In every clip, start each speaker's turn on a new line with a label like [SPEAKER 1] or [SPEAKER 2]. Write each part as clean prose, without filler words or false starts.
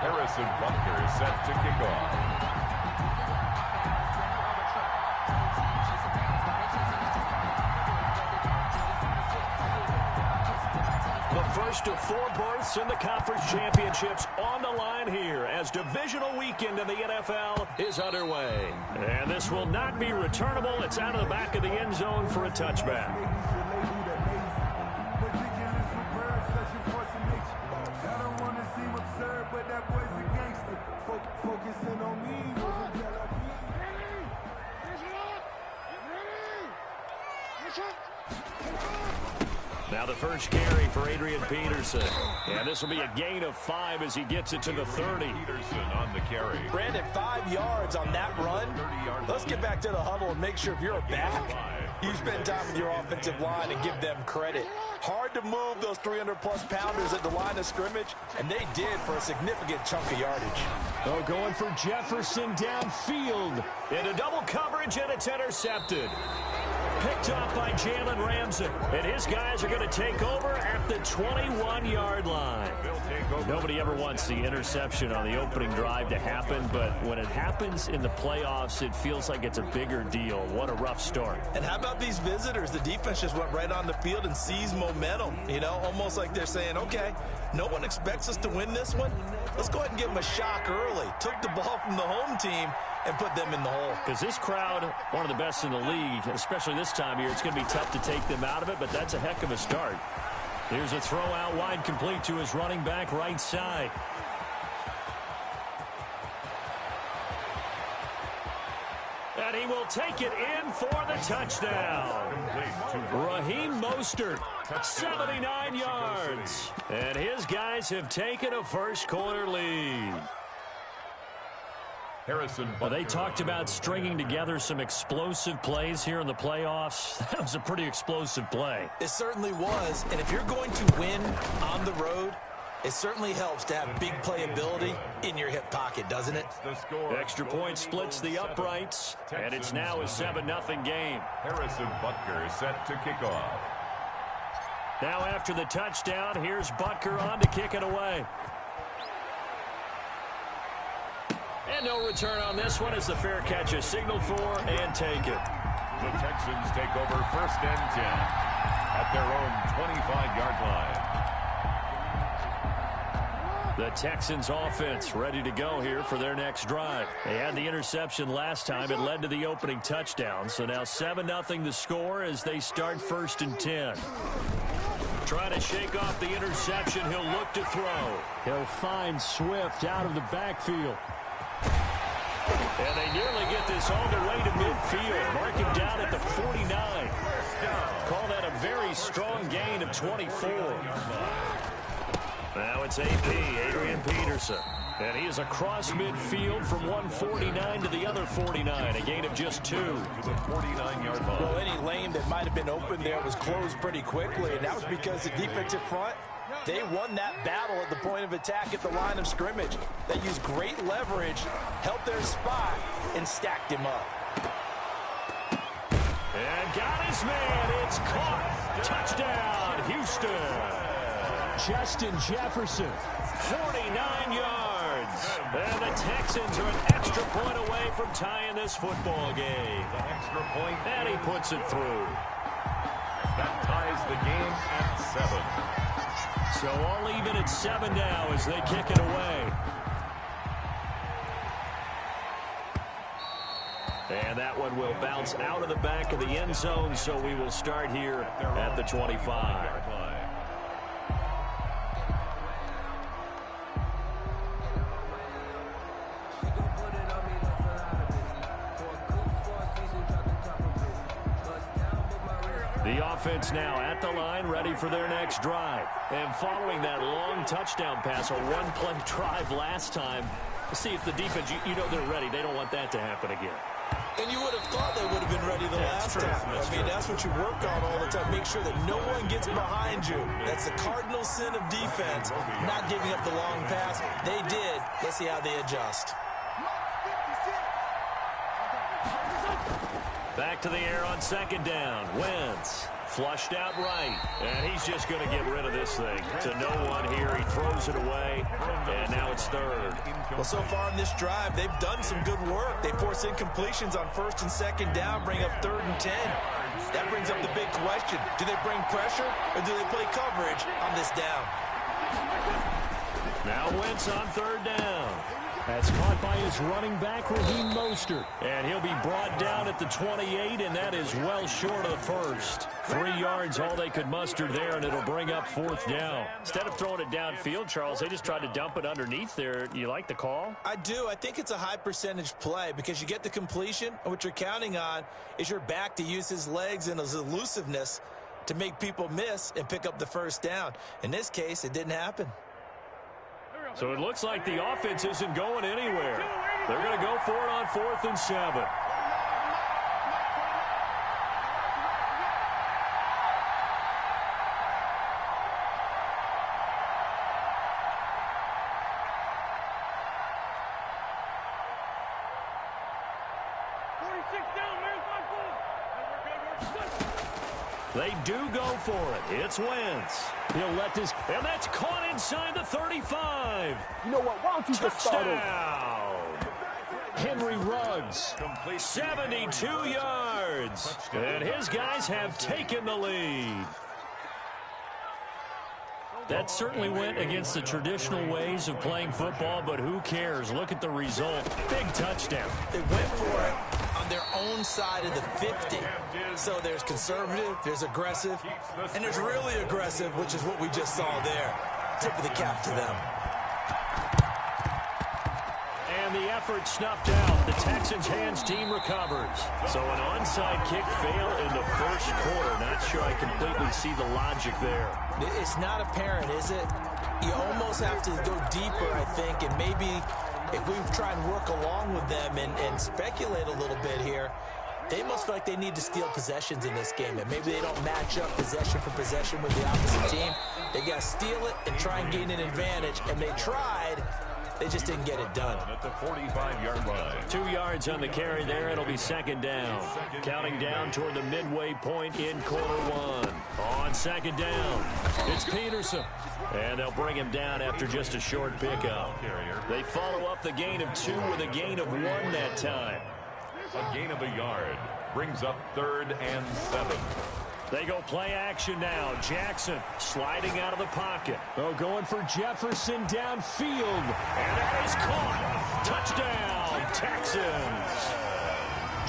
[SPEAKER 1] Harrison Butker is set to kick off.
[SPEAKER 2] The first of 4 berths in the conference championships on the line here as divisional weekend in the NFL is underway. And this will not be returnable. It's out of the back of the end zone for a touchback. Now the first carry for Adrian Peterson. And this will be a gain of 5 as he gets it to the 30.
[SPEAKER 1] Peterson on the carry.
[SPEAKER 3] Brandon, 5 yards on that run. Let's get back to the huddle and make sure if you're a back, you spend time with your offensive line and give them credit. Hard to move those 300-plus pounders at the line of scrimmage, and they did for a significant chunk of yardage.
[SPEAKER 2] Oh, going for Jefferson downfield. Into double coverage, and it's intercepted. Picked off by Jalen Ramsey. And his guys are going to take over at the 21-yard line. Nobody ever wants the interception on the opening drive to happen, but when it happens in the playoffs, it feels like it's a bigger deal. What a rough start.
[SPEAKER 3] And how about these visitors? The defense just went right on the field and seized momentum. You know, almost like they're saying, okay, no one expects us to win this one. Let's go ahead and give them a shock early. Took the ball from the home team and put them in the hole.
[SPEAKER 2] Because this crowd, one of the best in the league, especially this time of year, it's going to be tough to take them out of it, but that's a heck of a start. Here's a throw out wide, complete to his running back right side. And he will take it in for the touchdown. Raheem Mostert, 79 yards. And his guys have taken a first-quarter lead.
[SPEAKER 1] Harrison Butker.
[SPEAKER 2] Well, they talked about stringing together some explosive plays here in the playoffs. That was a pretty explosive play.
[SPEAKER 3] It certainly was. And if you're going to win on the road, it certainly helps to have big playability in your hip pocket, doesn't it?
[SPEAKER 2] Extra point splits the uprights, and it's now a 7-0 game.
[SPEAKER 1] Harrison Butker is set to kick off.
[SPEAKER 2] Now after the touchdown, here's Butker on to kick it away. And no return on this one as the fair catch is signaled for and taken.
[SPEAKER 1] The Texans take over 1st and 10 at their own 25-yard line.
[SPEAKER 2] The Texans offense ready to go here for their next drive. They had the interception last time. It led to the opening touchdown. So now 7-0 the score as they start 1st and 10. Trying to shake off the interception. He'll look to throw. He'll find Swift out of the backfield. And they nearly get this all the way to midfield. Mark him down at the 49. Call that a very strong gain of 24. Now it's AP, Adrian Peterson. And he is across midfield from 149 to the other 49. A gain of just 2.
[SPEAKER 1] To the 49-yard line.
[SPEAKER 3] Well, any lane that might have been open there was closed pretty quickly, and that was because the defensive front, they won that battle at the point of attack at the line of scrimmage. They used great leverage, helped their spot, and stacked him up.
[SPEAKER 2] And got his man. It's caught. Touchdown, Houston. Justin Jefferson, 49 yards. And the Texans are an extra point away from tying this football game.
[SPEAKER 1] The extra point.
[SPEAKER 2] And he puts it through.
[SPEAKER 1] That ties the game at 7.
[SPEAKER 2] So all even at 7 now as they kick it away. And that one will bounce out of the back of the end zone, so we will start here at the 25. The offense now at the line, ready for their next drive. And following that long touchdown pass, a one-play drive last time, see if the defense, you know they're ready. They don't want that to happen again.
[SPEAKER 3] And you would have thought they would have been ready the last time. I mean, that's what you work on all the time. Make sure that no one gets behind you. That's the cardinal sin of defense, not giving up the long pass. They did. Let's see how they adjust.
[SPEAKER 2] Back to the air on 2nd down. Wentz flushed out right. And he's just going to get rid of this thing to no one here. He throws it away. And now it's third.
[SPEAKER 3] Well, so far in this drive, they've done some good work. They force incompletions on first and second down, bring up 3rd and 10. That brings up the big question. Do they bring pressure or do they play coverage on this down?
[SPEAKER 2] Now Wentz on 3rd down.
[SPEAKER 4] That's caught by his running back, Raheem Mostert.
[SPEAKER 2] And he'll be brought down at the 28, and that is well short of the first. 3 yards, all they could muster there, and it'll bring up 4th down. Instead of throwing it downfield, Charles, they just tried to dump it underneath there. You like the call?
[SPEAKER 3] I do. I think it's a high percentage play because you get the completion, and what you're counting on is your back to use his legs and his elusiveness to make people miss and pick up the first down. In this case, it didn't happen.
[SPEAKER 2] So it looks like the offense isn't going anywhere. They're going to go for it on 4th and 7. They do go for it. It's Wentz.
[SPEAKER 4] He'll let this,
[SPEAKER 2] and that's caught inside the 35.
[SPEAKER 4] you know what, why don't you just start over?
[SPEAKER 2] Touchdown.
[SPEAKER 4] Henry Ruggs.
[SPEAKER 2] 72 yards. And his guys have taken the lead. That certainly went against the traditional ways of playing football, but who cares? Look at the result. Big touchdown.
[SPEAKER 3] They went for it on their own side of the 50. So there's conservative, there's aggressive, and there's really aggressive, which is what we just saw there. Tip of the cap to them.
[SPEAKER 2] And the effort snuffed out. The Texans' hands team recovers. So an onside kick fail in the first quarter. Not sure I completely see the logic there.
[SPEAKER 3] It's not apparent, is it? You almost have to go deeper, I think, and maybe if we try and work along with them and speculate a little bit here, they must feel like they need to steal possessions in this game, and maybe they don't match up possession for possession with the opposite team. They got to steal it and try and gain an advantage, and they tried. They just didn't get it done.
[SPEAKER 1] At the 45-yard line.
[SPEAKER 2] 2 yards on the carry there. It'll be 2nd down. Counting down toward the midway point in quarter 1. On 2nd down, it's Peterson. And they'll bring him down after just a short pickup. They follow up the gain of 2 with a gain of 1 that time.
[SPEAKER 1] A gain of a yard brings up 3rd and 7.
[SPEAKER 2] They go play action now. Jackson sliding out of the pocket.
[SPEAKER 4] Oh, going for Jefferson downfield.
[SPEAKER 2] And that is caught. Touchdown, Texans.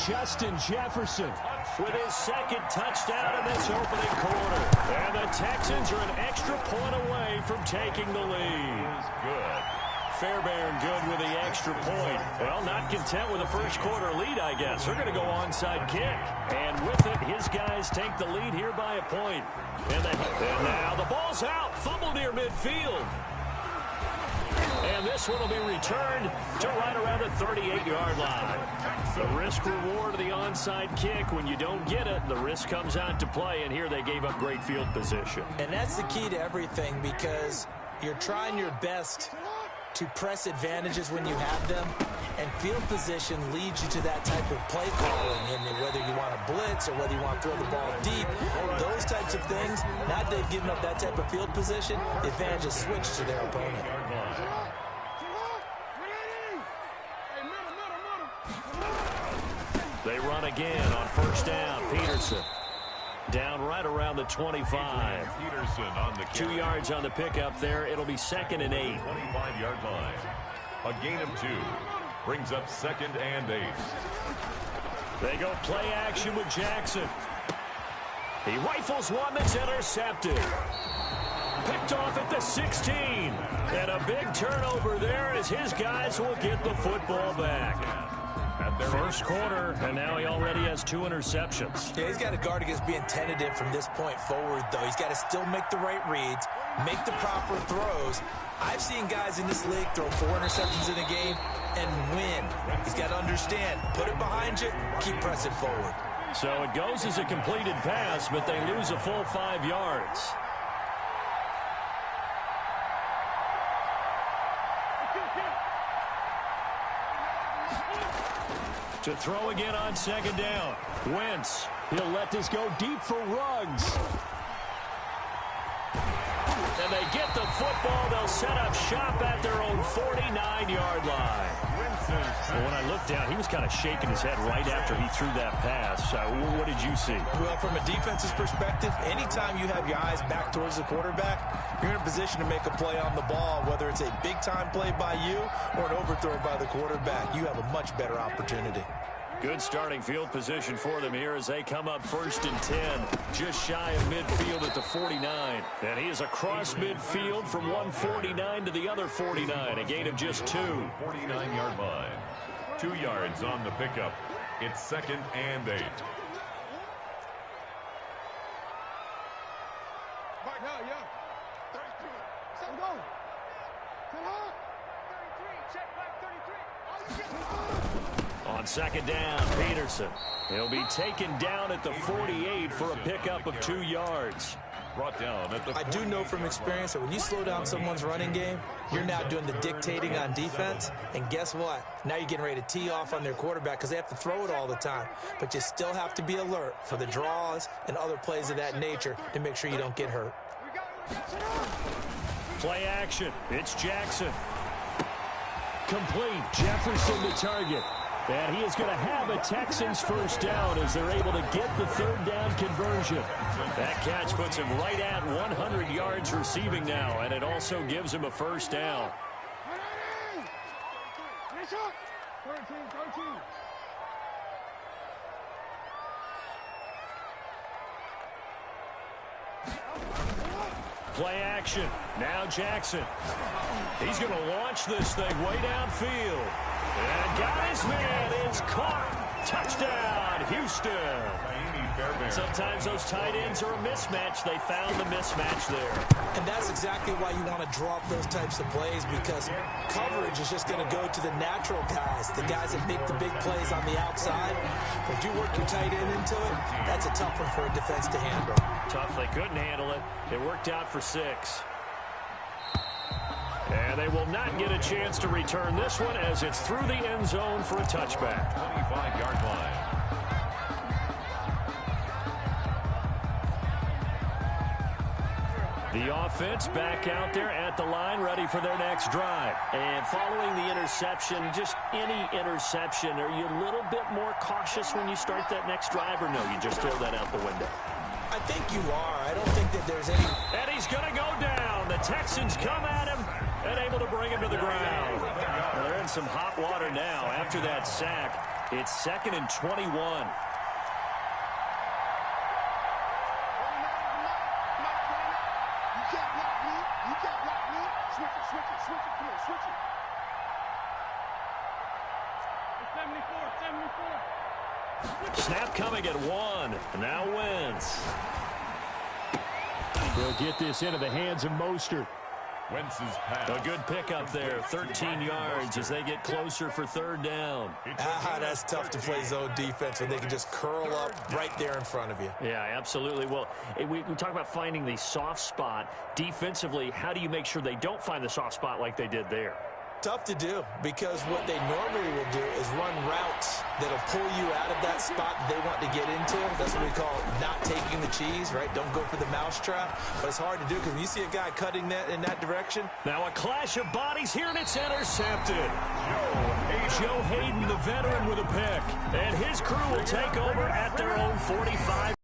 [SPEAKER 4] Justin Jefferson
[SPEAKER 2] with his 2nd touchdown in this opening quarter. And the Texans are an extra point away from taking the lead.
[SPEAKER 1] Good.
[SPEAKER 2] Fairbairn good with the extra point. Well, not content with a first quarter lead, I guess. They're going to go onside kick. And with it, his guys take the lead here by a point. And now the ball's out. Fumble near midfield. And this one will be returned to right around the 38-yard line. The risk-reward of the onside kick, when you don't get it, the risk comes out to play, and here they gave up great field position.
[SPEAKER 3] And that's the key to everything, because you're trying your best to press advantages when you have them, and field position leads you to that type of play calling. And whether you want to blitz or whether you want to throw the ball deep, those types of things, now that they've given up that type of field position, the advantage is switched to their opponent.
[SPEAKER 2] They run again on 1st down. Peterson down right around the 25.
[SPEAKER 1] Peterson on the carry.
[SPEAKER 2] 2 yards on the pickup there. It'll be 2nd and 8.
[SPEAKER 1] 25-yard line. A gain of 2 brings up 2nd and 8.
[SPEAKER 2] They go play action with Jackson. He rifles one that's intercepted. Picked off at the 16. And a big turnover there as his guys will get the football back. First quarter, and now he already has 2 interceptions.
[SPEAKER 3] Yeah, he's got to guard against being tentative from this point forward, though. He's got to still make the right reads, make the proper throws. I've seen guys in this league throw 4 interceptions in a game and win. He's got to understand, put it behind you, keep pressing forward.
[SPEAKER 2] So it goes as a completed pass, but they lose a full 5 yards. To throw again on 2nd down. Wentz.
[SPEAKER 4] He'll let this go deep for Ruggs.
[SPEAKER 2] And they get the football. They'll set up shop at their own 40. 9-yard line. Well, when I looked down, he was kind of shaking his head right after he threw that pass. What did you see?
[SPEAKER 3] Well, from a defense's perspective, anytime you have your eyes back towards the quarterback, you're in a position to make a play on the ball, whether it's a big-time play by you or an overthrow by the quarterback. You have a much better opportunity.
[SPEAKER 2] Good starting field position for them here as they come up 1st and 10, just shy of midfield at the 49. And he is across midfield from one 49 to the other 49, a gain of just 2.
[SPEAKER 1] 49-yard line. 2 yards on the pickup. It's 2nd and 8.
[SPEAKER 2] On 2nd down, Peterson. He'll be taken down at the 48 for a pickup of 2 yards.
[SPEAKER 1] Brought down at the
[SPEAKER 3] I do know from experience that when you slow down someone's running game, you're now doing the dictating on defense. And guess what? Now you're getting ready to tee off on their quarterback because they have to throw it all the time. But you still have to be alert for the draws and other plays of that nature to make sure you don't get hurt.
[SPEAKER 2] Play action. It's Jackson. Complete. Jefferson the target. And he is going to have a Texans first down as they're able to get the 3rd down conversion. That catch puts him right at 100 yards receiving now, and it also gives him a first down. Play action. Now Jackson. He's going to launch this thing way downfield. And got his man. Is caught. Touchdown, Houston. Sometimes those tight ends are a mismatch. They found the mismatch there.
[SPEAKER 3] And that's exactly why you want to draw up those types of plays, because coverage is just going to go to the natural guys, the guys that make the big plays on the outside. But you work your tight end into it, that's a tough one for a defense to handle.
[SPEAKER 2] Tough. They couldn't handle it. It worked out for 6. And they will not get a chance to return this one as it's through the end zone for a touchback.
[SPEAKER 1] 25-yard line.
[SPEAKER 2] The offense back out there at the line, ready for their next drive. And following the interception, just any interception, are you a little bit more cautious when you start that next drive, or no, you just throw that out the window?
[SPEAKER 3] I think you are. I don't think that there's any...
[SPEAKER 2] And he's going to go down. The Texans come at him and able to bring him to the ground. Well, they're in some hot water now after that sack. It's 2nd and 21. Snap coming at 1. Now Wentz.
[SPEAKER 4] They'll get this into the hands of Mostert.
[SPEAKER 1] Wentz's pass.
[SPEAKER 2] A good pickup there, 13 yards as they get closer for 3rd down.
[SPEAKER 3] That's tough to play zone defense when they can just curl up right there in front of you.
[SPEAKER 2] Yeah, absolutely. Well, we talk about finding the soft spot. Defensively, how do you make sure they don't find the soft spot like they did there?
[SPEAKER 3] Tough to do, because what they normally will do is run routes that'll pull you out of that spot that they want to get into. That's what we call not taking the cheese, right? Don't go for the mousetrap. But it's hard to do because when you see a guy cutting that in that direction.
[SPEAKER 2] Now a clash of bodies here, and it's intercepted. Joe Hayden, the veteran, with a pick. And his crew will take over at their own 45.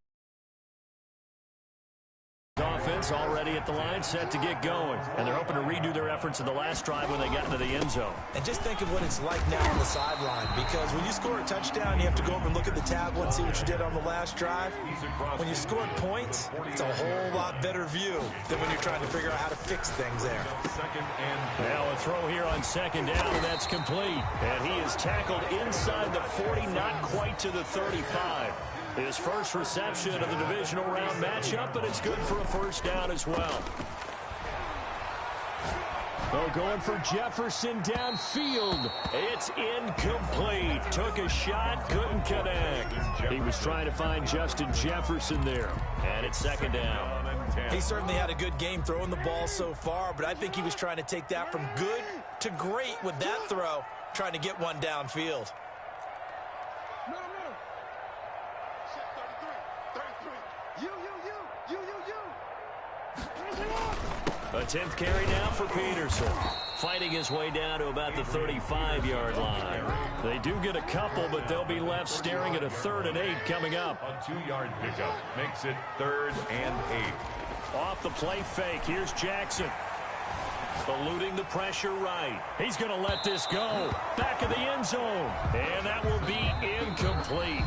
[SPEAKER 2] Offense already at the line, set to get going. And they're hoping to redo their efforts in the last drive when they got into the end zone.
[SPEAKER 3] And just think of what it's like now on the sideline, because when you score a touchdown, you have to go over and look at the tablet and see what you did on the last drive. When you score points, it's a whole lot better view than when you're trying to figure out how to fix things there.
[SPEAKER 2] Now a throw here on 2nd down, and that's complete. And he is tackled inside the 40, not quite to the 35. His first reception of the divisional round matchup, but it's good for a first down as well.
[SPEAKER 4] Oh, going for Jefferson downfield.
[SPEAKER 2] It's incomplete. Took a shot, couldn't connect. He was trying to find Justin Jefferson there. And it's 2nd down.
[SPEAKER 3] He certainly had a good game throwing the ball so far, but I think he was trying to take that from good to great with that throw, trying to get one downfield.
[SPEAKER 2] A 10th carry now for Peterson. fighting his way down to about the 35-yard line. They do get a couple, but they'll be left staring at a 3rd and 8 coming up.
[SPEAKER 1] A 2-yard pickup makes it 3rd and 8.
[SPEAKER 2] Off the play fake, here's Jackson. Eluding the pressure right. He's going to let this go. Back of the end zone. And that will be incomplete.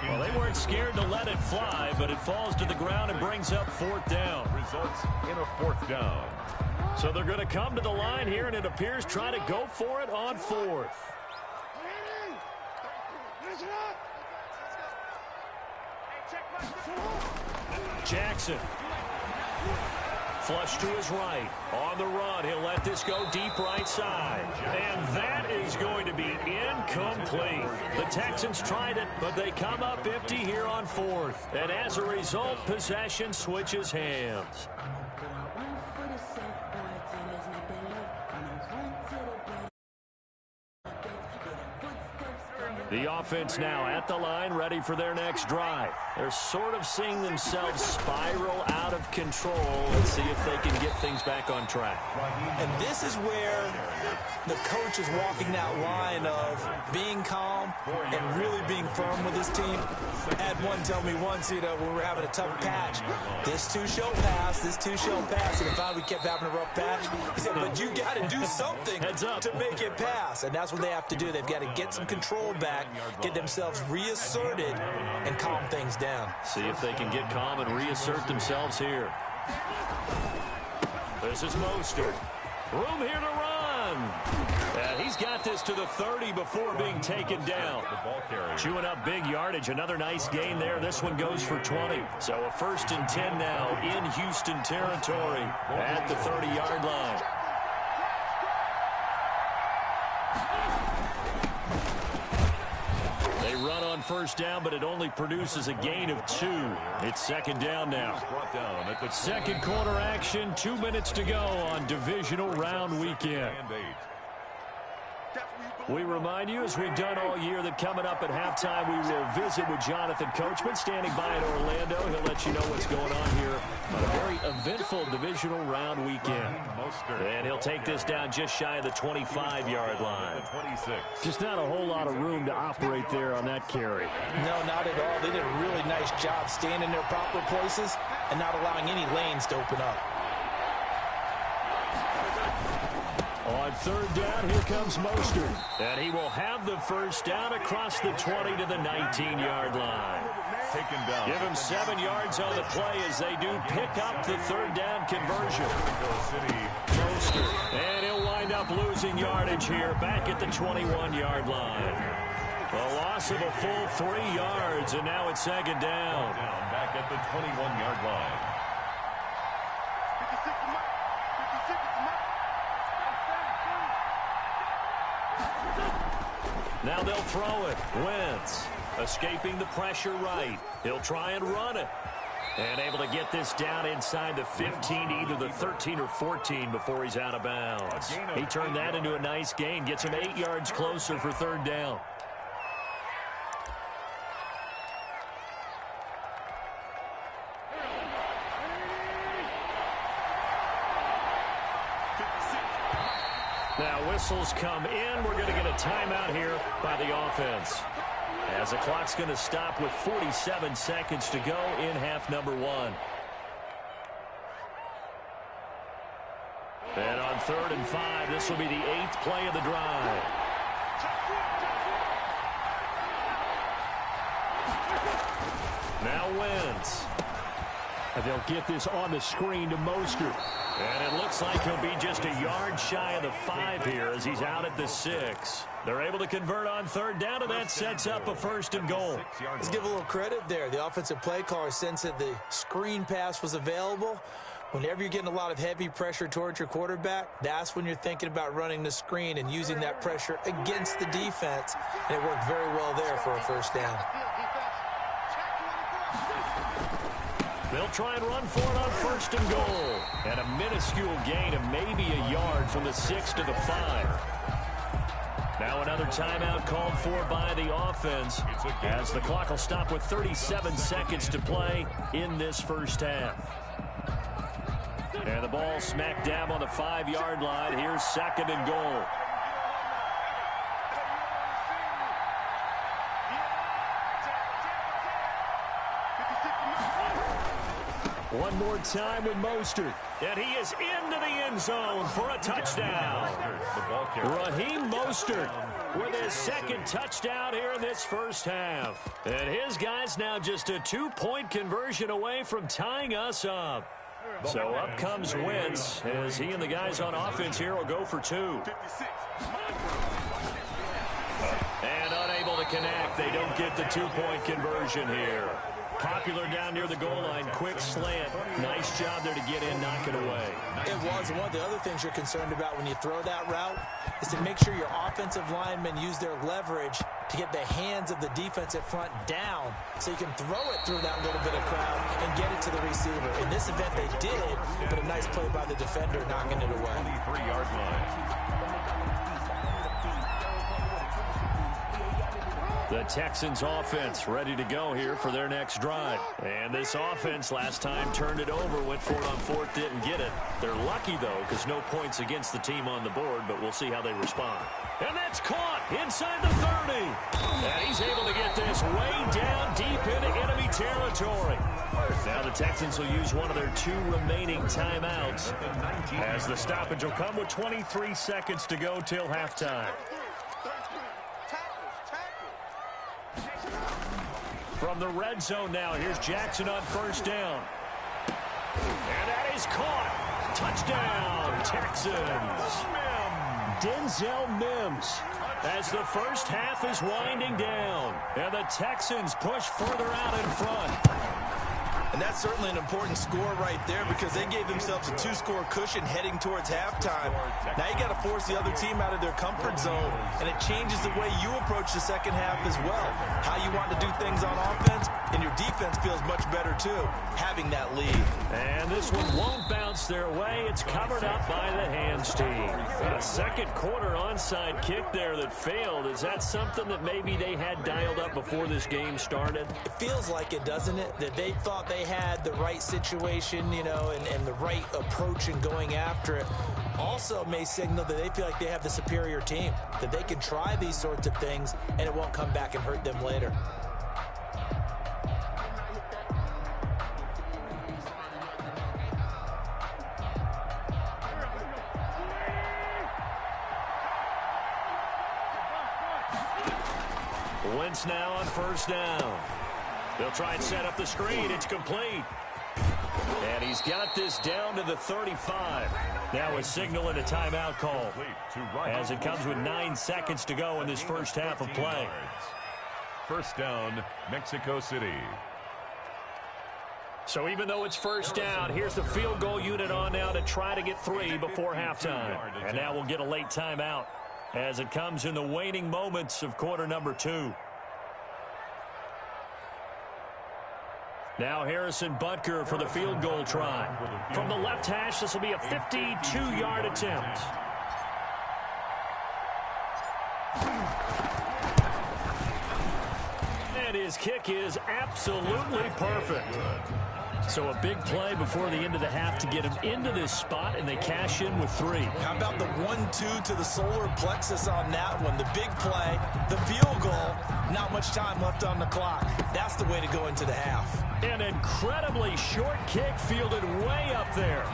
[SPEAKER 2] Well, they weren't scared to let it fly, but it falls to the ground and brings up 4th down.
[SPEAKER 1] Results in a 4th down.
[SPEAKER 2] So they're going to come to the line here, and it appears try to go for it on 4th. Jackson. Flush to his right. On the run, he'll let this go deep right side. And that is going to be incomplete. The Texans tried it, but they come up empty here on 4th. And as a result, possession switches hands. The offense now at the line, ready for their next drive. They're sort of seeing themselves spiral out of control. Let's see if they can get things back on track.
[SPEAKER 3] And this is where the coach is walking that line of being calm and really being firm with his team. I had one tell me once, when we were having a tough patch, this too shall pass, this too shall pass. And if we kept having a rough patch, he said, but you got to do something to make it pass. And that's what they have to do. They've got to get some control back, get themselves reasserted, and calm things down.
[SPEAKER 2] See if they can get calm and reassert themselves here. This is Mostert. Room here to run. And he's got this to the 30 before being taken down. Chewing up big yardage. Another nice gain there. This one goes for 20. So a 1st and 10 now in Houston territory at the 30-yard line. Run on 1st down, but it only produces a gain of 2. It's 2nd down now. 2nd quarter action, 2 minutes to go on divisional round weekend. We remind you, as we've done all year, that coming up at halftime, we will visit with Jonathan Coachman, standing by in Orlando. He'll let you know what's going on here on a very eventful divisional round weekend. And he'll take this down just shy of the 25-yard line. Just not a whole lot of room to operate there on that carry.
[SPEAKER 3] No, not at all. They did a really nice job staying in their proper places and not allowing any lanes to open up.
[SPEAKER 2] On 3rd down, here comes Mostert. And he will have the 1st down across the 20 to the 19-yard line.
[SPEAKER 1] Taken down.
[SPEAKER 2] Give him 7 yards on the play as they do pick up the 3rd down conversion. Mostert. And he'll wind up losing yardage here back at the 21-yard line. A loss of a full 3 yards, and now it's 2nd down.
[SPEAKER 1] Back at the 21-yard line.
[SPEAKER 2] Now they'll throw it. Wentz escaping the pressure right. He'll try and run it. And able to get this down inside the 15, either the 13 or 14 before he's out of bounds. He turned that into a nice gain. Gets him 8 yards closer for 3rd down. Now whistles come in. We're going to get a timeout here by the offense, as the clock's going to stop with 47 seconds to go in half number 1. And on 3rd and 5, this will be the 8th play of the drive. Now Wentz. And they'll get this on the screen to Mostert. And it looks like he'll be just a yard shy of the 5 here as he's out at the 6. They're able to convert on 3rd down, and that sets up a 1st and goal.
[SPEAKER 3] Let's give a little credit there. The offensive play caller sensed that the screen pass was available. Whenever you're getting a lot of heavy pressure towards your quarterback, that's when you're thinking about running the screen and using that pressure against the defense. And it worked very well there for a 1st down.
[SPEAKER 2] They'll try and run for it on 1st and goal. And a minuscule gain of maybe a yard from the 6 to the 5. Now another timeout called for by the offense, as the clock will stop with 37 seconds to play in this 1st half. And the ball smack dab on the 5-yard line. Here's 2nd and goal.
[SPEAKER 4] One more time with Mostert.
[SPEAKER 2] And he is into the end zone for a touchdown. Raheem Mostert with his 2nd touchdown here in this first half. And his guys now just a 2-point conversion away from tying us up. So up comes Wentz as he and the guys on offense here will go for 2. And unable to connect. They don't get the 2-point conversion here. Popular down near the goal line. Quick slant. Nice job there to get in, knock it away.
[SPEAKER 3] It was. One of the other things you're concerned about when you throw that route is to make sure your offensive linemen use their leverage to get the hands of the defensive front down so you can throw it through that little bit of crowd and get it to the receiver. In this event, they did, but a nice play by the defender knocking it away.
[SPEAKER 1] 23-yard line.
[SPEAKER 2] The Texans offense ready to go here for their next drive. And this offense last time turned it over, went for it on 4th, didn't get it. They're lucky, though, because no points against the team on the board, but we'll see how they respond. And that's caught inside the 30. And he's able to get this way down deep into enemy territory. Now the Texans will use one of their 2 remaining timeouts as the stoppage will come with 23 seconds to go till halftime. From the red zone now, here's Jackson on 1st down. And that is caught. Touchdown, Texans.
[SPEAKER 4] Denzel Mims.
[SPEAKER 2] As the first half is winding down. And the Texans push further out in front.
[SPEAKER 3] And that's certainly an important score right there because they gave themselves a 2-score cushion heading towards halftime. Now you got to force the other team out of their comfort zone, and it changes the way you approach the second half as well. How you want to do things on offense, and your defense feels much better too, having that lead.
[SPEAKER 2] And this one won't bounce their way. It's covered up by the hands team. A second-quarter onside kick there that failed. Is that something that maybe they had dialed up before this game started?
[SPEAKER 3] It feels like it, doesn't it? That they thought they had the right situation, you know, and the right approach in going after it. Also may signal that they feel like they have the superior team, that they can try these sorts of things and it won't come back and hurt them later.
[SPEAKER 2] Wentz now on 1st down. They'll try and set up the screen. It's complete. And he's got this down to the 35. Now a signal and a timeout call as it comes with 9 seconds to go in this first half of play.
[SPEAKER 1] 1st down, Mexico City.
[SPEAKER 2] So even though it's 1st down, here's the field goal unit on now to try to get 3 before halftime. And now we'll get a late timeout as it comes in the waning moments of quarter number 2. Now Harrison Butker for the field goal try. From the left hash, this will be a 52-yard attempt. And his kick is absolutely perfect. So a big play before the end of the half to get him into this spot, and they cash in with 3.
[SPEAKER 3] How about the 1-2 to the solar plexus on that one? The big play, the field goal, not much time left on the clock. That's the way to go into the half.
[SPEAKER 2] An incredibly short kick fielded way up there.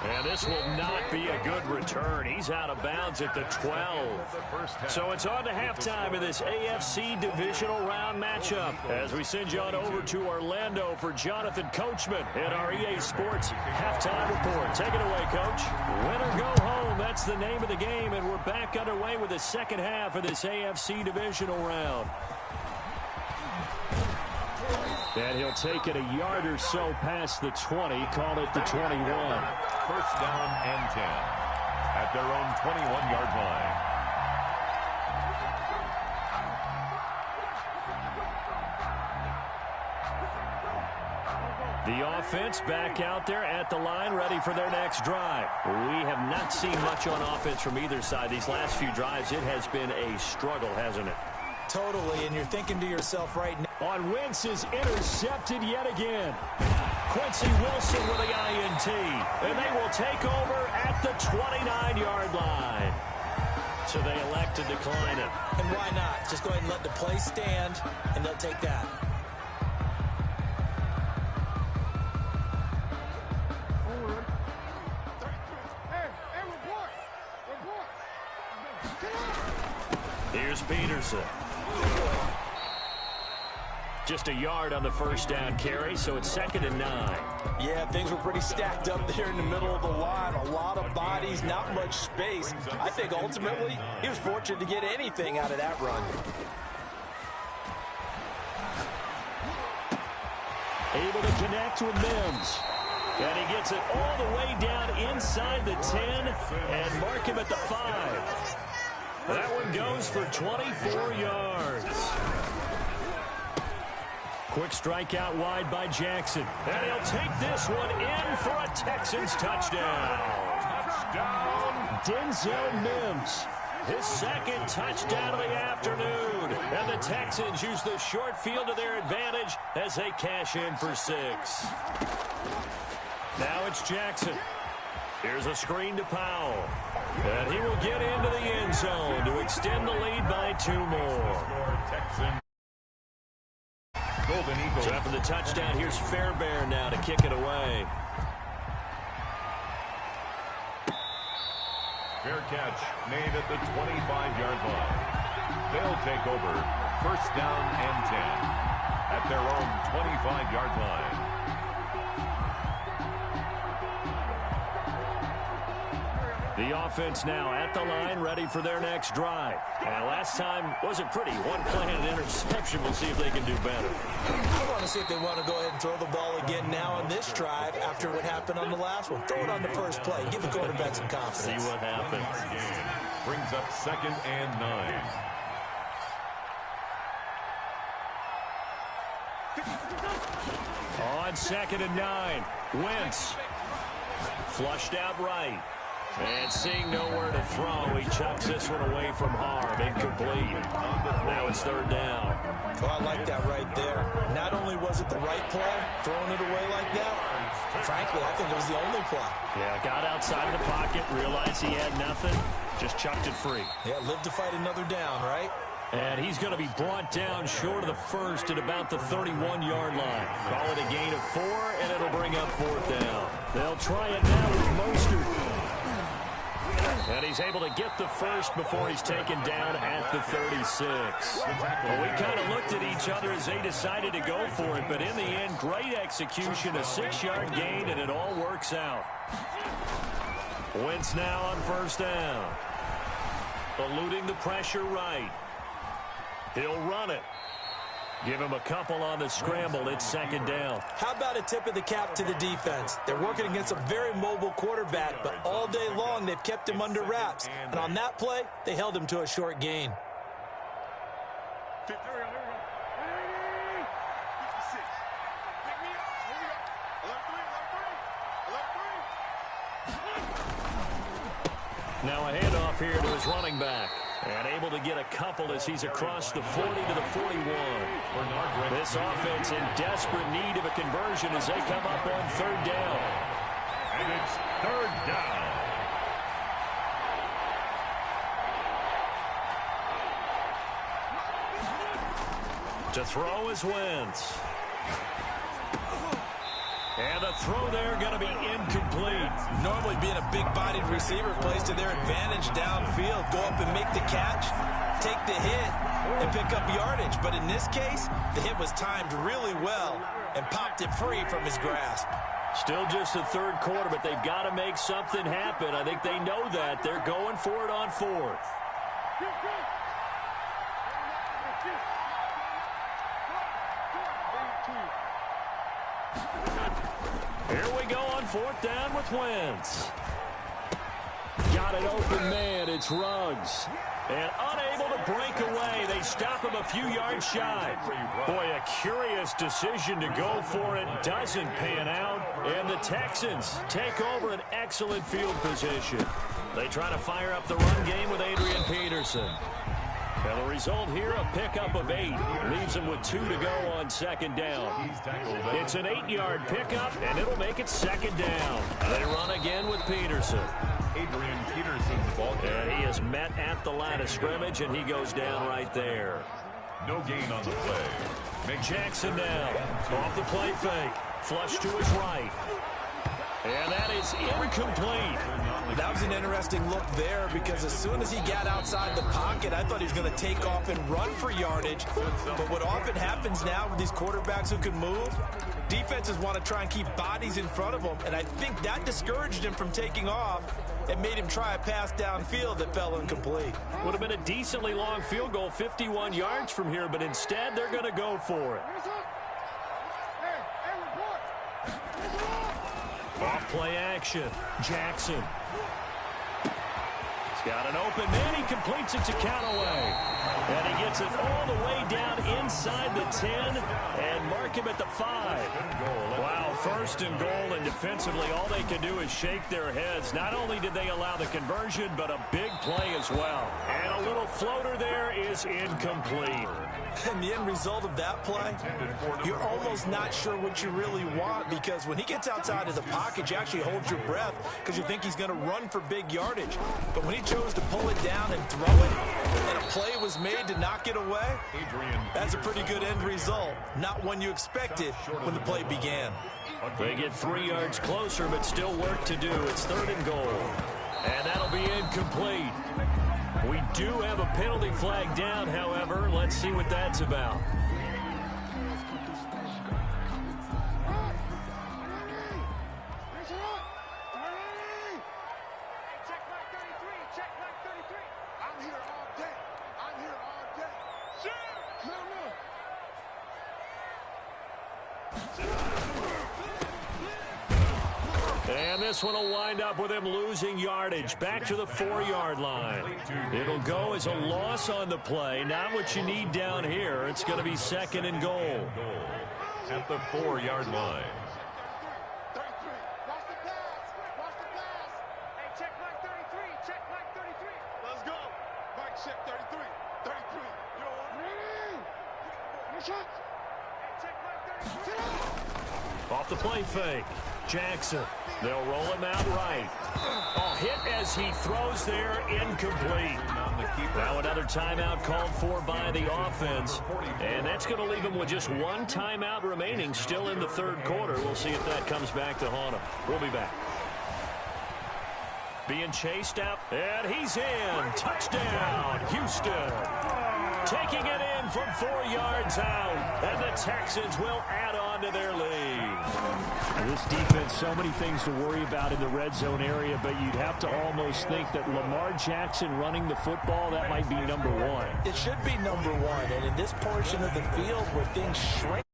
[SPEAKER 2] And this will not be a good return. He's out of bounds at the 12. So it's on to halftime in this AFC divisional round matchup as we send you on over to Orlando for Jonathan Coachman in our EA Sports halftime report. Take it away, Coach. Win or go home, that's the name of the game, and we're back underway with the second half of this AFC divisional round. And he'll take it a yard or so past the 20, call it the 21.
[SPEAKER 1] 1st down and 10 at their own 21-yard line.
[SPEAKER 2] The offense back out there at the line, ready for their next drive. We have not seen much on offense from either side. These last few drives, it has been a struggle, hasn't it?
[SPEAKER 3] Totally, and you're thinking to yourself right now.
[SPEAKER 4] On Wentz is intercepted yet again.
[SPEAKER 2] Quincy Wilson with the INT. And they will take over at the 29-yard line. So they elect to decline it.
[SPEAKER 3] And why not? Just go ahead and let the play stand, and they'll take that.
[SPEAKER 2] Here's Peterson. Just a yard on the first down carry, so it's 2nd and 9.
[SPEAKER 3] Yeah, things were pretty stacked up there in the middle of the line. A lot of bodies, not much space. I think ultimately he was fortunate to get anything out of that run.
[SPEAKER 2] Able to connect with Mims. And he gets it all the way down inside the 10 and mark him at the 5. That one goes for 24 yards. Quick strikeout wide by Jackson. And he'll take this one in for a Texans touchdown. Touchdown, Denzel Mims. His 2nd touchdown of the afternoon. And the Texans use the short field to their advantage as they cash in for 6. Now it's Jackson. Here's a screen to Powell. And he will get into the end zone to extend the lead by 2 more.
[SPEAKER 1] Golden Eagles.
[SPEAKER 2] So after the touchdown, here's Fairbairn now to kick it away.
[SPEAKER 1] Fair catch made at the 25-yard line. They'll take over 1st down and 10 at their own 25-yard line.
[SPEAKER 2] The offense now at the line, ready for their next drive. And last time wasn't pretty. 1 play and an interception. We'll see if they can do better.
[SPEAKER 3] I want to see if they want to go ahead and throw the ball again now on this drive after what happened on the last one. Throw it on the first play. Give the quarterback some confidence.
[SPEAKER 2] See what happens.
[SPEAKER 1] Brings up 2nd and 9.
[SPEAKER 2] On 2nd and 9. Wentz. Flushed out right. And seeing nowhere to throw, he chucks this one away from harm. Incomplete. Now it's 3rd down.
[SPEAKER 3] Oh, I like that right there. Not only was it the right play, throwing it away like that, frankly, I think it was the only play.
[SPEAKER 2] Yeah, got outside of the pocket, realized he had nothing, just chucked it free.
[SPEAKER 3] Yeah, live to fight another down, right?
[SPEAKER 2] And he's going to be brought down short of the 1st at about the 31-yard line. Call it a gain of 4, and it'll bring up 4th down. They'll try it now with Mostert. And he's able to get the 1st before he's taken down at the 36. Well, we kind of looked at each other as they decided to go for it, but in the end, great execution, a 6-yard gain, and it all works out. Wentz now on 1st down. Eluding the pressure right. He'll run it. Give him a couple on the scramble. It's 2nd down.
[SPEAKER 3] How about a tip of the cap to the defense? They're working against a very mobile quarterback, but all day long they've kept him under wraps. And on that play, they held him to a short gain.
[SPEAKER 2] Now a handoff here to his running back. And able to get a couple as he's across the 40 to the 41. This offense in desperate need of a conversion as they come up on 3rd down.
[SPEAKER 1] And it's 3rd down.
[SPEAKER 2] To throw is Wentz. And the throw there going to be incomplete.
[SPEAKER 3] Normally being a big-bodied receiver plays to their advantage downfield. Go up and make the catch, take the hit, and pick up yardage. But in this case, the hit was timed really well and popped it free from his grasp.
[SPEAKER 2] Still just the 3rd quarter, but they've got to make something happen. I think they know that. They're going for it on 4th. Here we go on 4th down with Wentz. Got an open man. It's Ruggs. And unable to break away. They stop him a few yards shy. Boy, a curious decision to go for it. Doesn't pan out. And the Texans take over an excellent field position. They try to fire up the run game with Adrian Peterson. And the result here, a pickup of 8. Leaves him with 2 to go on second down. It's an 8-yard pickup, and it'll make it second down. They run again with Peterson.
[SPEAKER 1] Adrian Peterson's ball carrier.
[SPEAKER 2] And he is met at the line of scrimmage, and he goes down right there.
[SPEAKER 1] No gain on the play.
[SPEAKER 2] Jackson down. Off the play fake. Flush to his right. And that is incomplete.
[SPEAKER 3] That was an interesting look there because as soon as he got outside the pocket, I thought he was going to take off and run for yardage. But what often happens now with these quarterbacks who can move, defenses want to try and keep bodies in front of them, and I think that discouraged him from taking off and made him try a pass downfield that fell incomplete.
[SPEAKER 2] Would have been a decently long field goal, 51 yards from here, but instead they're going to go for it. Off play action. Jackson. He's got an open man. He completes it to Callaway. And he gets it all the way down inside the 10 and mark him at the 5. Wow, first and goal, and defensively all they can do is shake their heads. Not only did they allow the conversion, but a big play as well. And a little floater there is incomplete.
[SPEAKER 3] And the end result of that play, you're almost not sure what you really want because when he gets outside of the pocket, you actually hold your breath because you think he's going to run for big yardage. But when he chose to pull it down and throw it, and a play was made to knock it away, that's a pretty good end result. Not one you expected when the play began.
[SPEAKER 2] They get 3 yards closer, but still work to do. It's 3rd and goal. And that'll be incomplete. We do have a penalty flag down, however. Let's see what that's about. And this one will wind up with him losing yardage back to the 4-yard line. It'll go as a loss on the play. Not what you need down here. It's going to be 2nd and goal.
[SPEAKER 1] At the 4-yard line.
[SPEAKER 2] Off the play fake. Jackson. They'll roll him out right. Oh, hit as he throws there, incomplete. Now another timeout called for by the offense. And that's going to leave him with just 1 timeout remaining still in the 3rd quarter. We'll see if that comes back to haunt him. We'll be back. Being chased out, and he's in. Touchdown, Houston. Taking it in from 4 yards out. And the Texans will add on to their lead.
[SPEAKER 4] This defense, so many things to worry about in the red zone area, but you'd have to almost think that Lamar Jackson running the football, that might be number 1.
[SPEAKER 3] It should be number 1, and in this portion of the field where things shrink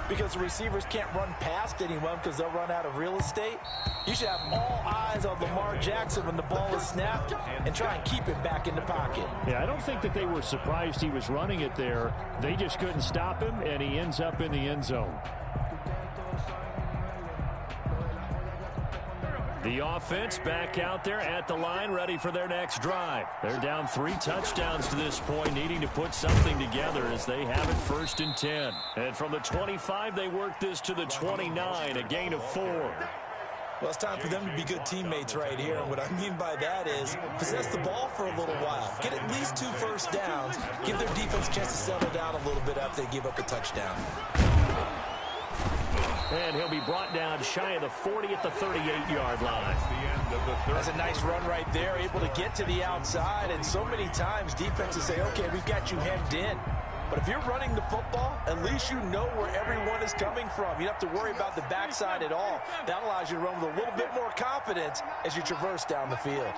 [SPEAKER 3] because the receivers can't run past anyone because they'll run out of real estate, you should have all eyes on Lamar Jackson when the ball is snapped and try and keep it back in the pocket.
[SPEAKER 4] Yeah, I don't think that they were surprised he was running it there. They just couldn't stop him, and he ends up in the end zone.
[SPEAKER 2] The offense back out there at the line, ready for their next drive. They're down 3 touchdowns to this point, needing to put something together as they have it 1st and 10. And from the 25, they work this to the 29, a gain of 4.
[SPEAKER 3] Well, it's time for them to be good teammates right here. And what I mean by that is possess the ball for a little while. Get at least 2 first downs. Give their defense a chance to settle down a little bit after they give up a touchdown.
[SPEAKER 2] And he'll be brought down shy of the 40 at the 38-yard line.
[SPEAKER 3] That's a nice run right there, able to get to the outside. And so many times defenses say, okay, we've got you hemmed in. But if you're running the football, at least you know where everyone is coming from. You don't have to worry about the backside at all. That allows you to run with a little bit more confidence as you traverse down the field.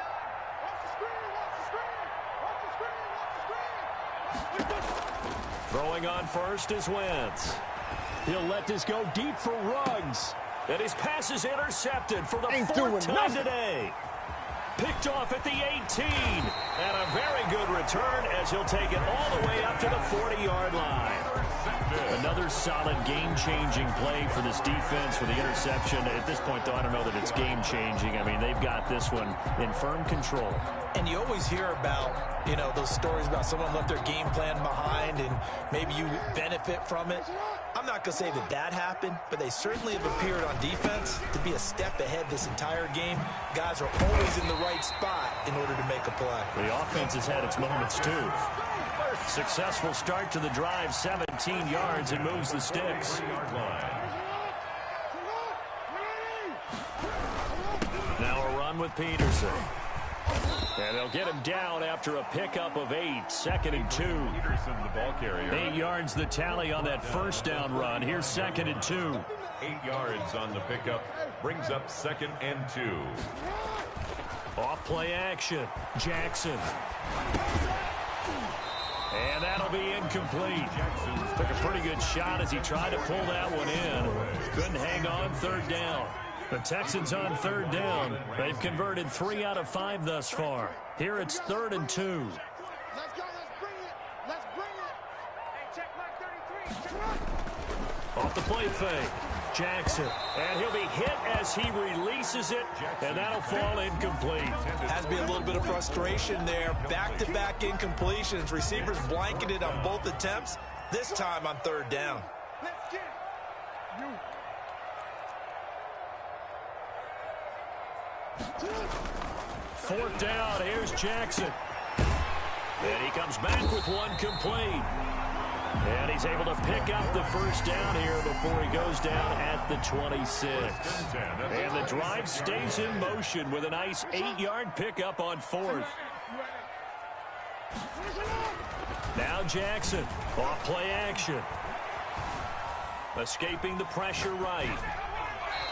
[SPEAKER 2] Throwing on first is Wentz. He'll let this go deep for Ruggs. And his pass is intercepted for the 4th time today. Picked off at the 18. And a very good return as he'll take it all the way up to the 40-yard line. Another solid game-changing play for this defense for the interception. At this point, though, I don't know that it's game-changing. I mean, they've got this one in firm control.
[SPEAKER 3] And you always hear about, those stories about someone left their game plan behind and maybe you benefit from it. I'm not going to say that happened, but they certainly have appeared on defense to be a step ahead this entire game. Guys are always in the right spot in order to make a play.
[SPEAKER 2] The offense has had its moments, too. Successful start to the drive, 17 yards, and moves the sticks. Now a run with Peterson. And they'll get him down after a pickup of 8, 2nd and 2.
[SPEAKER 1] Peterson, the ball carrier.
[SPEAKER 2] 8 yards the tally on that first down run. Here's 2nd and 2.
[SPEAKER 1] 8 yards on the pickup. Brings up 2nd and 2.
[SPEAKER 2] Off play action. Jackson. And that'll be incomplete. Took a pretty good shot as he tried to pull that one in. Couldn't hang on, 3rd down. The Texans on 3rd down. They've converted 3 out of 5 thus far. Here it's 3rd and 2.
[SPEAKER 5] Let's go. Let's bring it. Let's bring it. Hey, check mark 33. Check.
[SPEAKER 2] Off the play fake. Jackson. And he'll be hit as he releases it. And that'll fall incomplete.
[SPEAKER 3] Has to be a little bit of frustration there. Back-to-back incompletions. Receivers blanketed on both attempts. This time on 3rd down.
[SPEAKER 5] Let's get you.
[SPEAKER 2] 4th down. Here's Jackson. And he comes back with one complete. And he's able to pick up the first down here before he goes down at the 26. And the drive stays in motion with a nice 8-yard pickup on 4th. Now Jackson. Off play action. Escaping the pressure right.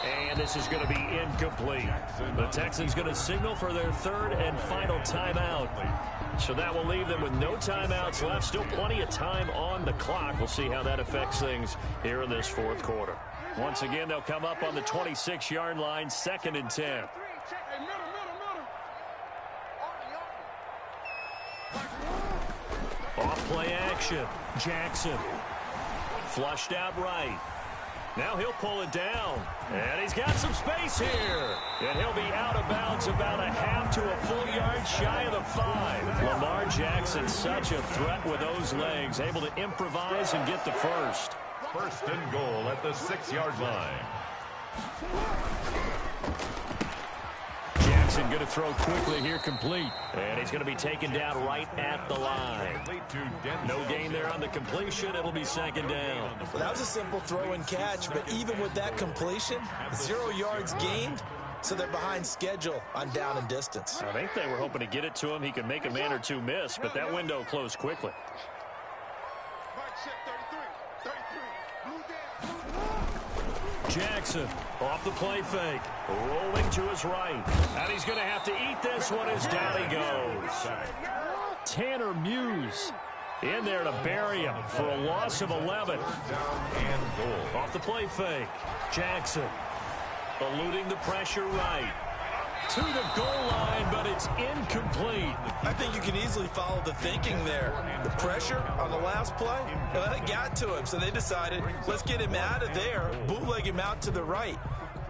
[SPEAKER 2] And this is going to be incomplete. The Texans going to signal for their 3rd and final timeout. So that will leave them with no timeouts left. Still plenty of time on the clock. We'll see how that affects things here in this 4th quarter. Once again, they'll come up on the 26-yard line, 2nd and 10. Off play action. Jackson. Flushed out right. Now he'll pull it down. And he's got some space here. And he'll be out of bounds about a half to a full yard shy of the 5. Lamar Jackson, such a threat with those legs. Able to improvise and get the first.
[SPEAKER 1] 1st and goal at the 6-yard line.
[SPEAKER 2] Jackson going to throw quickly here, complete. And he's going to be taken down right at the line. No gain there on the completion. It'll be 2nd down.
[SPEAKER 3] Well, that was a simple throw and catch, but even with that completion, 0 yards gained, so they're behind schedule on down and distance.
[SPEAKER 2] I think they were hoping to get it to him. He could make a man or two miss, but that window closed quickly. Jackson off the play fake, rolling to his right. And he's going to have to eat this one as down he goes. Tanner Muse in there to bury him for a loss of 11. Off the play fake. Jackson eluding the pressure right. To the goal line, but it's incomplete.
[SPEAKER 3] I think you can easily follow the thinking there. The pressure on the last play, it got to him, so they decided, let's get him out of there, bootleg him out to the right.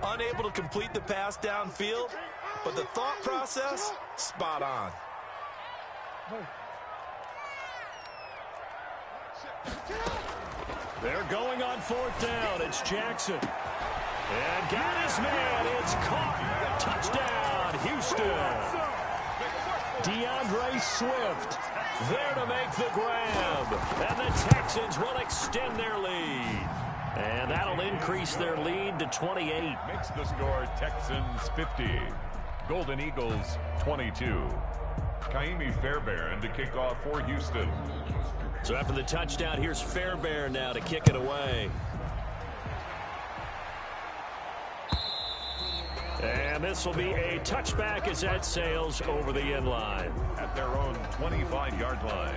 [SPEAKER 3] Unable to complete the pass downfield, but the thought process, spot on.
[SPEAKER 2] They're going on 4th down. It's Jackson. And got his man. It's caught. Touchdown, Houston. DeAndre Swift there to make the grab. And the Texans will extend their lead. And that'll increase their lead to 28.
[SPEAKER 1] Makes the score Texans 50. Golden Eagles 22. Kaimi Fairbairn to kick off for Houston.
[SPEAKER 2] So after the touchdown, here's Fairbairn now to kick it away. And this will be a touchback as that sails over the end line.
[SPEAKER 1] At their own 25-yard line.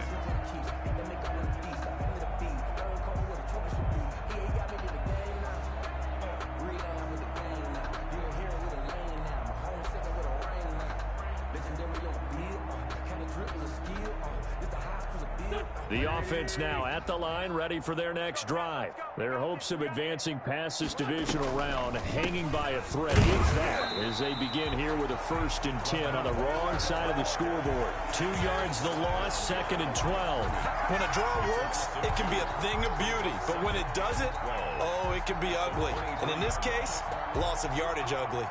[SPEAKER 2] The offense now at the line, ready for their next drive. Their hopes of advancing past this divisional round hanging by a thread, if that, as they begin here with a 1st and 10 on the wrong side of the scoreboard. 2 yards the loss, 2nd and 12.
[SPEAKER 3] When a draw works, it can be a thing of beauty. But when it doesn't, oh, it can be ugly. And in this case, loss of yardage ugly.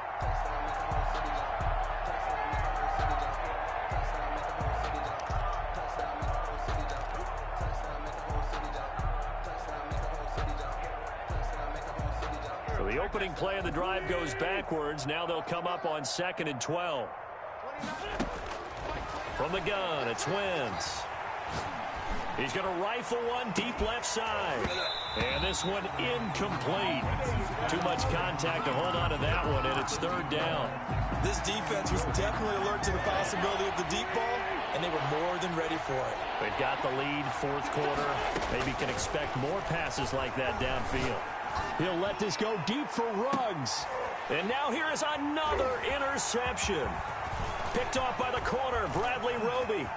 [SPEAKER 2] The opening play of the drive goes backwards. Now they'll come up on 2nd and 12. From the gun, it's Wentz. He's going to rifle one deep left side. And this one incomplete. Too much contact to hold on to that one, and it's 3rd down.
[SPEAKER 3] This defense was definitely alert to the possibility of the deep ball, and they were more than ready for it.
[SPEAKER 2] They've got the lead, 4th quarter. Maybe can expect more passes like that downfield.
[SPEAKER 4] He'll let this go deep for Ruggs.
[SPEAKER 2] And now here is another interception. Picked off by the corner, Bradley Roby.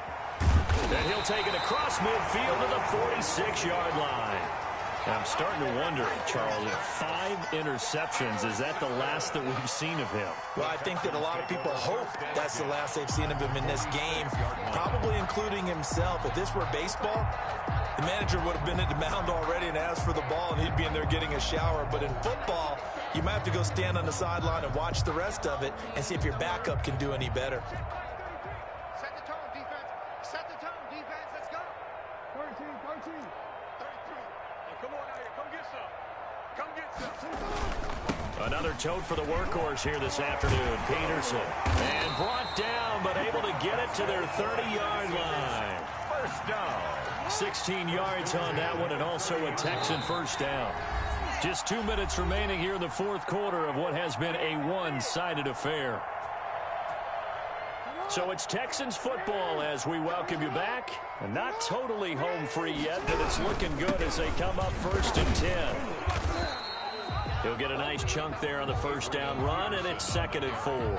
[SPEAKER 2] And he'll take it across midfield to the 46-yard line. I'm starting to wonder, Charles, if 5 interceptions, is that the last that we've seen of him?
[SPEAKER 3] Well, I think that a lot of people hope that's the last they've seen of him in this game, probably including himself. If this were baseball, the manager would have been at the mound already and asked for the ball, and he'd be in there getting a shower. But in football, you might have to go stand on the sideline and watch the rest of it and see if your backup can do any better.
[SPEAKER 5] Set the tone, defense. Set the tone, defense. Let's go. 13, 13. 33. Oh, come on out here. Come get some. Come get some.
[SPEAKER 2] Another tote for the workhorse here this afternoon, Peterson. And brought down, but able to get it to their 30-yard line.
[SPEAKER 1] 1st down.
[SPEAKER 2] 16 yards on that one, and also a Texan 1st down. Just 2 minutes remaining here in the 4th quarter of what has been a one-sided affair. So it's Texans football as we welcome you back. And not totally home free yet, but it's looking good as they come up 1st and 10. He'll get a nice chunk there on the 1st down run, and it's 2nd and 4.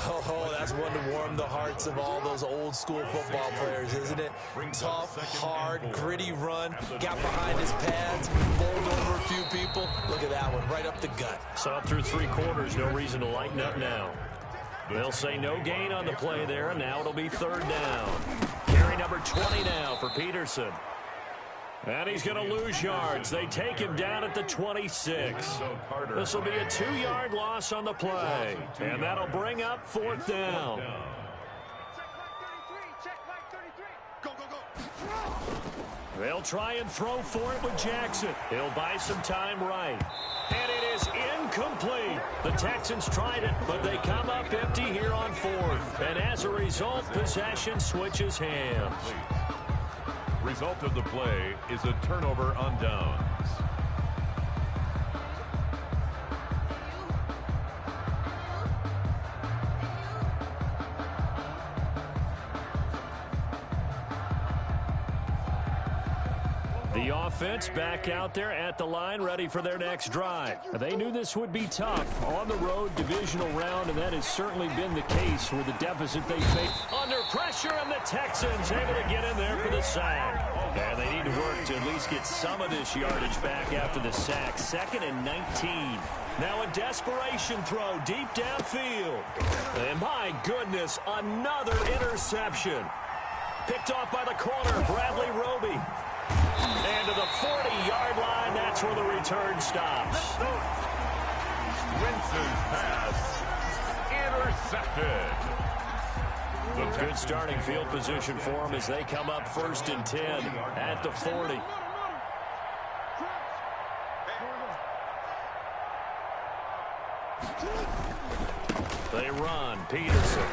[SPEAKER 3] Oh, that's one to warm the hearts of all those old school football players, isn't it? Tough, hard, gritty run, got behind his pads, bowled over a few people. Look at that one, right up the gut.
[SPEAKER 2] So up through 3 quarters, no reason to lighten up now. They'll say no gain on the play there, and now it'll be 3rd down. Carry number 20 now for Peterson. And he's going to lose yards. They take him down at the 26. This will be a 2-yard loss on the play. And that'll bring up 4th down.
[SPEAKER 5] Check like 33. Go, go, go.
[SPEAKER 2] They'll try and throw for it with Jackson. He'll buy some time right. And it is incomplete. The Texans tried it, but they come up empty here on 4th. And as a result, possession switches hands.
[SPEAKER 1] Result of the play is a turnover on downs.
[SPEAKER 2] The offense back out there at the line, ready for their next drive. They knew this would be tough on the road divisional round, and that has certainly been the case with the deficit they face. Under pressure, and the Texans able to get in there for the sack. And they need to work to at least get some of this yardage back after the sack. 2nd and 19. Now a desperation throw deep downfield. And my goodness, another interception. Picked off by the corner, Bradley Roby. And to the 40-yard line, that's where the return stops.
[SPEAKER 1] Wentz's pass intercepted.
[SPEAKER 2] Good starting field position for them as they come up 1st and 10 at the 40. They run. Peterson.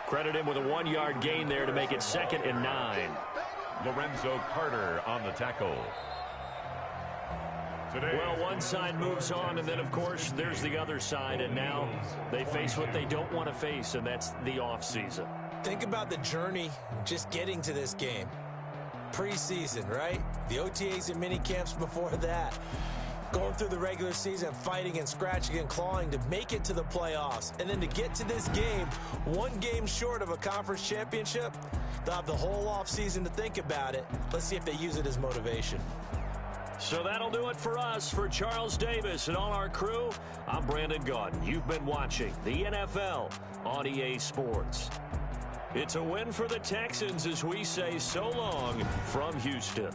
[SPEAKER 2] Credit him with a 1-yard gain there to make it 2nd and 9.
[SPEAKER 1] Lorenzo Carter on the tackle.
[SPEAKER 2] Well, one side moves on, and then, of course, there's the other side, and now they face what they don't want to face, and that's the offseason.
[SPEAKER 3] Think about the journey just getting to this game. Preseason, right? The OTAs and mini camps before that. Going through the regular season, fighting and scratching and clawing to make it to the playoffs. And then to get to this game, one game short of a conference championship, they'll have the whole offseason to think about it. Let's see if they use it as motivation.
[SPEAKER 2] So that'll do it for us. For Charles Davis and all our crew, I'm Brandon Gaudin. You've been watching the NFL on EA Sports. It's a win for the Texans as we say so long from Houston.